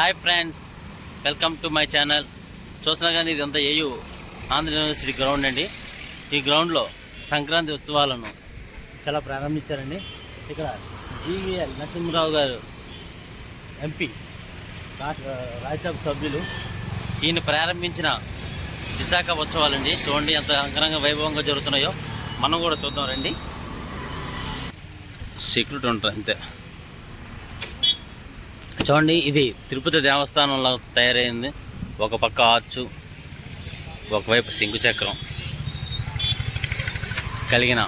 Hi friends, welcome to my channel. చూసినా కానీ ఇదంతా ఏయు ఆంధ్ర యూనివర్సిటీ గ్రౌండ్ అండి. ఈ గ్రౌండ్లో సంక్రాంతి ఉత్సవాలను చాలా ప్రారంభించారండి. ఇక్కడ జీవీఎల్ నరసింహరావు గారు ఎంపీ రాజ్యసభ సభ్యులు ఈయన ప్రారంభించిన విశాఖ ఉత్సవాలండి. చూడండి ఎంత అంగరంగ వైభవంగా జరుగుతున్నాయో. మనం కూడా చూద్దాం రండి. సెక్యూరిటీ ఉంటారు అంతే. చూడండి, ఇది తిరుపతి దేవస్థానంలో తయారైంది. ఒక పక్క ఆర్చు, ఒకవైపు శంకు చక్రం కలిగిన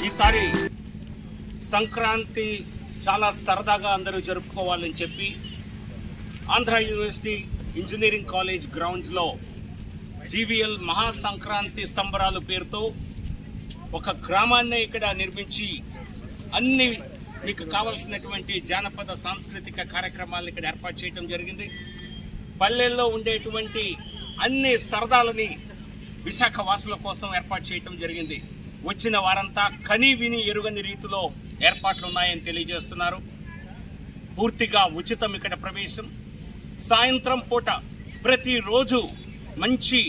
ఈసారి సంక్రాంతి చాలా సరదాగా అందరూ జరుపుకోవాలని చెప్పి ఆంధ్ర యూనివర్సిటీ ఇంజనీరింగ్ కాలేజ్ గ్రౌండ్స్లో జీవీఎల్ మహాసంక్రాంతి సంబరాలు పేరుతో ఒక గ్రామాన్ని ఇక్కడ నిర్మించి అన్ని మీకు కావలసినటువంటి జానపద సాంస్కృతిక కార్యక్రమాలను ఇక్కడ ఏర్పాటు చేయడం జరిగింది. పల్లెల్లో ఉండేటువంటి అన్ని సరదాలని విశాఖ వాసుల కోసం ఏర్పాటు చేయడం జరిగింది. వచ్చిన వారంతా కని విని ఎరుగని రీతిలో ఏర్పాట్లు ఉన్నాయని తెలియజేస్తున్నారు. పూర్తిగా ఉచితం ఇక్కడ ప్రవేశం. సాయంత్రం పూట ప్రతిరోజు మంచి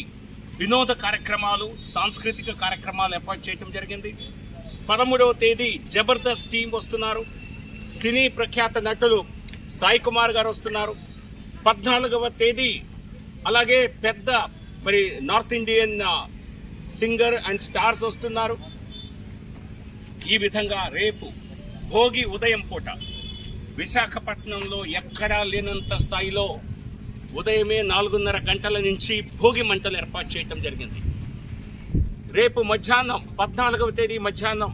వినోద కార్యక్రమాలు, సాంస్కృతిక కార్యక్రమాలు ఏర్పాటు చేయడం జరిగింది. 13వ తేదీ జబర్దస్త్ టీం వస్తున్నారు. సినీ ప్రఖ్యాత నటులు సాయి కుమార్ గారు వస్తున్నారు. 14వ తేదీ అలాగే పెద్ద north Indian singer and stars వస్తున్నారు. ఈ విధంగా రేపు భోగి ఉదయం పూట విశాఖపట్నంలో ఎక్కడా లేనంత స్థాయిలో ఉదయమే 4:30 గంటల నుంచి భోగి మంటలు ఏర్పాటు చేయడం జరిగింది. రేపు మధ్యాహ్నం 14వ తేదీ మధ్యాహ్నం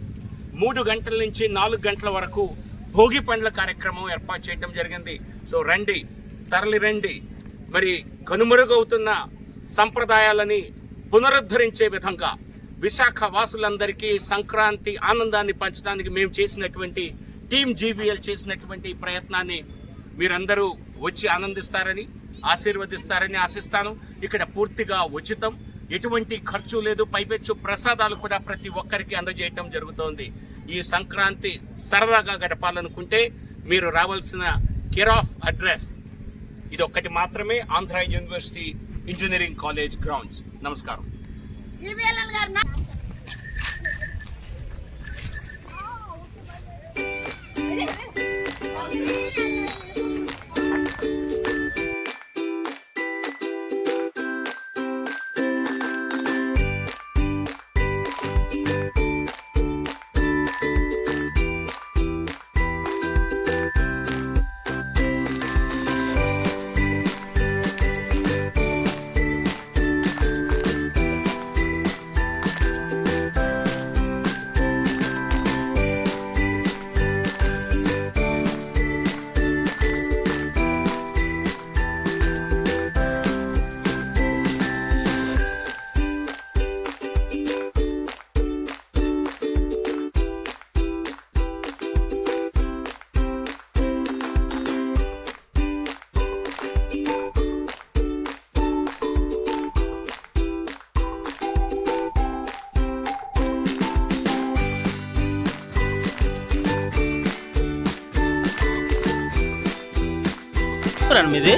3 గంటల నుంచి 4 గంటల వరకు భోగి పండ్ల కార్యక్రమం ఏర్పాటు చేయడం జరిగింది. సో రండి, తరలి రండి. కనుమరుగవుతున్న సంప్రదాయాలని పునరుద్ధరించే విధంగా విశాఖ వాసులందరికీ సంక్రాంతి ఆనందాన్ని పంచడానికి మేము చేసినటువంటి టీమ్ జీవీఎల్ చేసినటువంటి ప్రయత్నాన్ని మీరందరూ వచ్చి ఆనందిస్తారని, ఆశీర్వదిస్తారని ఆశిస్తాను. ఇక్కడ పూర్తిగా ఉచితం, ఎటువంటి ఖర్చు లేదు. పైపెచ్చు ప్రసాదాలు కూడా ప్రతి ఒక్కరికి అందజేయటం జరుగుతోంది. ఈ సంక్రాంతి సరదాగా గడపాలనుకుంటే మీరు రావాల్సిన కేర్ ఆఫ్ అడ్రస్ ఇది ఒక్కటి మాత్రమే, Andhra university engineering college grounds. నమస్కారం. మీది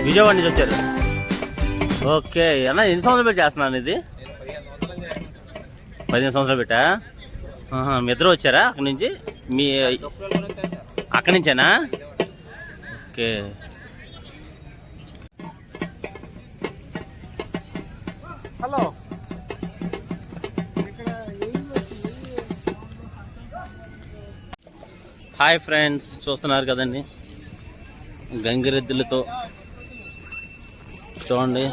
విజయవాడ నుంచి వచ్చారు? ఓకే అన్న, ఎన్ని సంవత్సరాలు పెట్టి చేస్తున్నాను ఇది? 15 సంవత్సరాలు పెట్టా. మీ ఇద్దరు వచ్చారా అక్కడి నుంచి? మీ అక్కడి నుంచేనా? ఓకే. హలో. హాయ్ ఫ్రెండ్స్, చూస్తున్నారు కదండి గంగిరెద్దులతో చూడండి.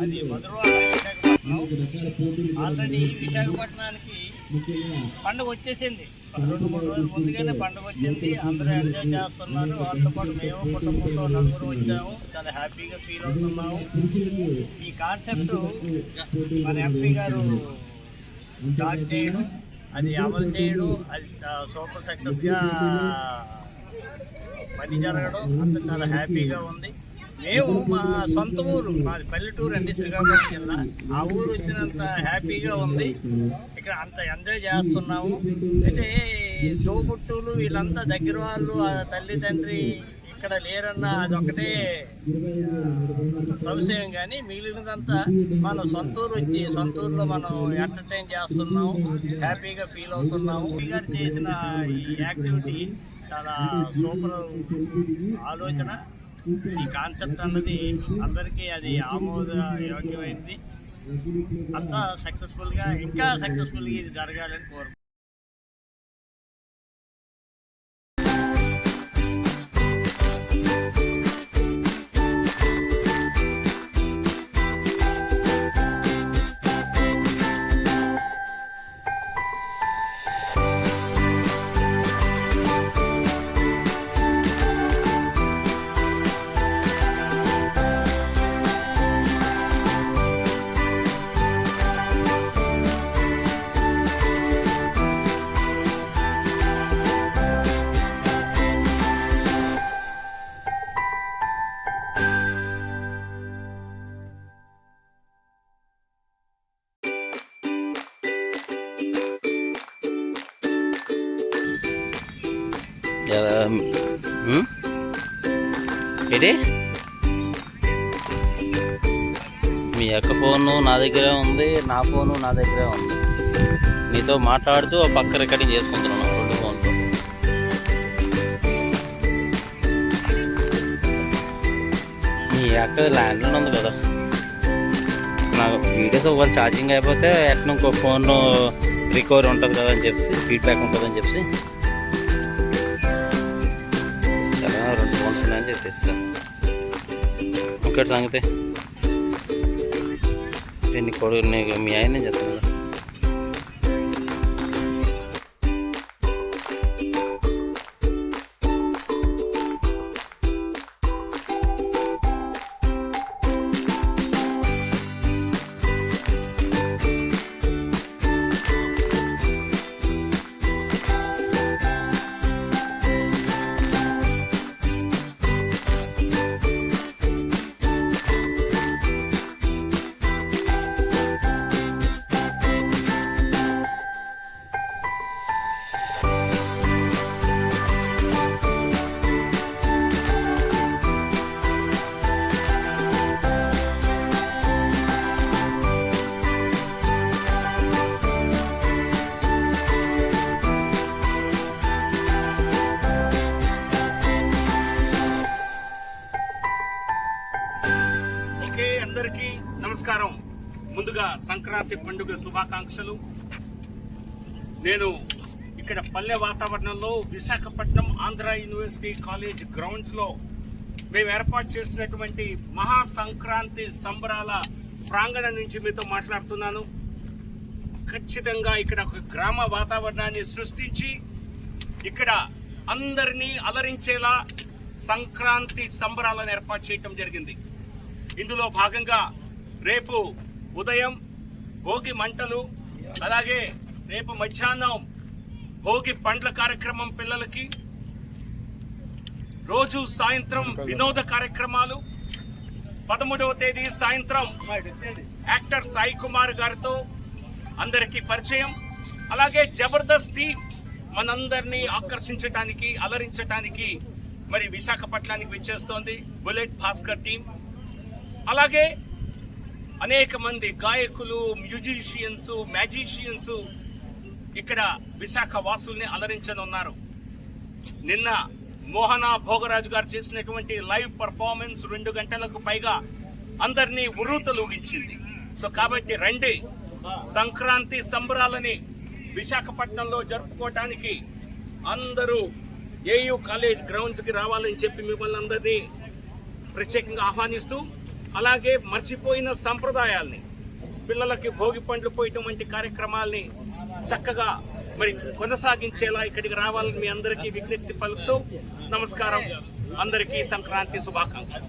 అది మధురవాడ విశాఖపట్నం. ఆల్రెడీ విశాఖపట్నానికి పండుగ వచ్చేసింది. 2-3 రోజుల ముందుగానే పండుగ వచ్చింది. అందరూ ఎంజాయ్ చేస్తున్నారు. వాళ్ళతో పాటు మేము కుటుంబంతో నలుగురు వచ్చాము. చాలా హ్యాపీగా ఫీల్ అవుతున్నాము. ఈ కాన్సెప్ట్ మన ఎంపీ గారు స్టార్ట్ చేయడం, అది అమలు చేయడం, అది సూపర్ సక్సెస్గా పని జరగడం అంత చాలా హ్యాపీగా ఉంది. మేము మా సొంత ఊరు, మాది పల్లెటూరు అండి, శ్రీకాకుళం జిల్లా. ఆ ఊరు వచ్చినంత హ్యాపీగా ఉంది. ఇక్కడ అంత ఎంజాయ్ చేస్తున్నాము. అయితే తోబుట్టులు వీళ్ళంతా దగ్గర వాళ్ళు, తల్లి తండ్రి ఇక్కడ లేరన్న అదొకటే సంశయం. కానీ మిగిలినదంతా మన సొంత ఊరు వచ్చి సొంత ఊరులో మనం ఎంటర్టైన్ చేస్తున్నాము, హ్యాపీగా ఫీల్ అవుతున్నాము. గారు చేసిన ఈ యాక్టివిటీ చాలా సూపర్ ఆలోచన. ఈ కాన్సెప్ట్ అన్నది అందరికీ అది ఆమోద యోగ్యమైంది. అంతా సక్సెస్ఫుల్గా ఇంకా సక్సెస్ఫుల్గా ఇది జరగాలని కోరుకుంటున్నాను. ఏంటి మీ అక్క ఫోను నా దగ్గరే ఉంది, నా ఫోను నా దగ్గరే ఉంది. నీతో మాట్లాడుతూ ఆ పక్క రికార్డింగ్ చేసుకుంటున్నాను 2 ఫోన్తో. మీ అక్క ల్యాండ్లోనే ఉంది కదా. నాకు వీడియోస్ ఒకవేళ ఛార్జింగ్ అయిపోతే ఎట్లా ఇంకో ఫోన్ రికవరీ ఉంటుంది కదా అని చెప్పి, ఫీడ్బ్యాక్ ఉంటుందని చెప్పి 2 ఫోన్స్ ఉన్నాయని చెప్పి తెస్తాను. ఇంకోటి సంగతి నీకు మీ ఆయన చెప్తాను కదా. అందరికీ నమస్కారం. ముందుగా సంక్రాంతి పండుగ శుభాకాంక్షలు. నేను ఇక్కడ పల్లె వాతావరణంలో విశాఖపట్నం ఆంధ్ర యూనివర్సిటీ కాలేజ్ గ్రౌండ్స్లో మేము ఏర్పాటు చేసినటువంటి మహా సంక్రాంతి సంబరాల ప్రాంగణం నుంచి మీతో మాట్లాడుతున్నాను. ఖచ్చితంగా ఇక్కడ ఒక గ్రామ వాతావరణాన్ని సృష్టించి ఇక్కడ అందరినీ అలరించేలా సంక్రాంతి సంబరాలను ఏర్పాటు చేయటం జరిగింది. ఇందులో భాగంగా రేపు ఉదయం భోగి మంటలు, అలాగే రేపు మధ్యాహ్నం భోగి పండ్ల కార్యక్రమం పిల్లలకి, రోజు సాయంత్రం వినోద కార్యక్రమాలు, 13వ తేదీ సాయంత్రం యాక్టర్ సాయి కుమార్ గారితో అందరికీ పరిచయం, అలాగే జబర్దస్త్ టీం మనందరినీ ఆకర్షించడానికి అలరించడానికి మరి విశాఖపట్నానికి విచ్చేస్తోంది. బుల్లెట్ భాస్కర్ టీం, అలాగే అనేక మంది గాయకులు, మ్యూజిషియన్స్, మ్యాజిషియన్స్ ఇక్కడ విశాఖ వాసుల్ని అలరించనున్నారు. నిన్న మోహన భోగరాజు గారు చేసినటువంటి లైవ్ పర్ఫార్మెన్స్ 2 గంటలకు పైగా అందరినీ ఉర్రూతలూగించింది. సో కాబట్టి రండి, సంక్రాంతి సంబరాలని విశాఖపట్నంలో జరుపుకోవటానికి అందరూ ఏయూ కాలేజ్ గ్రౌండ్స్కి రావాలని చెప్పి మిమ్మల్ని అందరినీ ప్రత్యేకంగా ఆహ్వానిస్తూ, అలాగే మర్చిపోయిన సంప్రదాయాల్ని, పిల్లలకి భోగి పండ్లు పోయటం వంటి కార్యక్రమాల్ని చక్కగా మరి కొనసాగించేలా ఇక్కడికి రావాలని మీ అందరికీ విజ్ఞప్తి పలుకుతూ నమస్కారం. అందరికీ సంక్రాంతి శుభాకాంక్షలు.